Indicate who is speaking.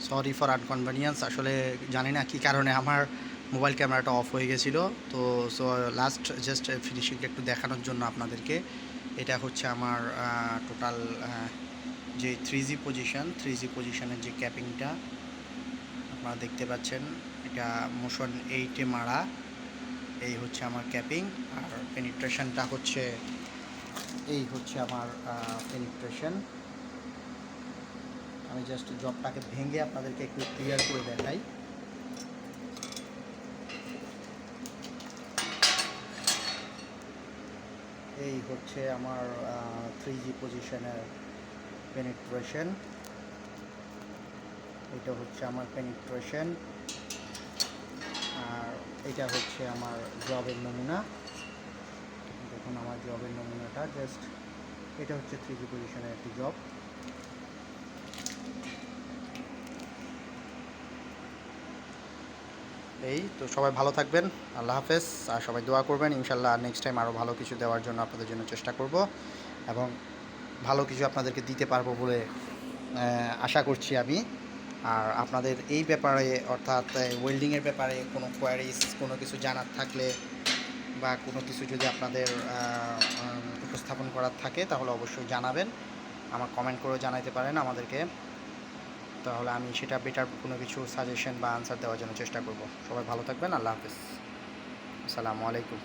Speaker 1: Sorry for আনকনভেনিয়েন্স। আসলে জানি না কী কারণে আমার মোবাইল ক্যামেরাটা অফ হয়ে গেছিলো। তো সো লাস্ট জাস্ট ফিনিশিংটা একটু দেখানোর জন্য আপনাদেরকে। এটা হচ্ছে আমার টোটাল যে 3G পজিশনের যে ক্যাপিংটা আপনারা দেখতে পাচ্ছেন, এটা মোশন 8-এ মারা। এই হচ্ছে আমার ক্যাপিং, আর পেনিট্রেশনটা হচ্ছে এই হচ্ছে আমার পেনিট্রেশন। আমি জাস্ট জবটাকে ভেঙে আপনাদেরকে একটু ক্লিয়ার করে দেখাই। এই হচ্ছে আমার 3G পজিশনের পেনিট্রেশন। এটা হচ্ছে আমার পেনিট্রেশন, আর এটা হচ্ছে আমার জবের নমুনা। দেখুন আমার জবের নমুনাটা জাস্ট, এটা হচ্ছে 3G পজিশনের একটি জব। এই তো, সবাই ভালো থাকবেন, আল্লাহ হাফেজ। আর সবাই দোয়া করবেন, ইনশাল্লাহ নেক্সট টাইম আরও ভালো কিছু দেওয়ার জন্য আপনাদের জন্য চেষ্টা করব, এবং ভালো কিছু আপনাদেরকে দিতে পারবো বলে আশা করছি আমি। আর আপনাদের এই ব্যাপারে, অর্থাৎ ওয়েল্ডিংয়ের ব্যাপারে কোনো কোয়ারিজ, কোনো কিছু জানার থাকলে বা কোনো কিছু যদি আপনাদের উপস্থাপন করার থাকে, তাহলে অবশ্যই জানাবেন। আমার কমেন্ট করেও জানাতে পারেন আমাদেরকে, তাহলে আমি সেটা বেটার কোনো কিছু সাজেশন বা আনসার দেওয়ার জন্য চেষ্টা করব। সবাই ভালো থাকবেন, আল্লাহ হাফেজ, আসসালামু আলাইকুম।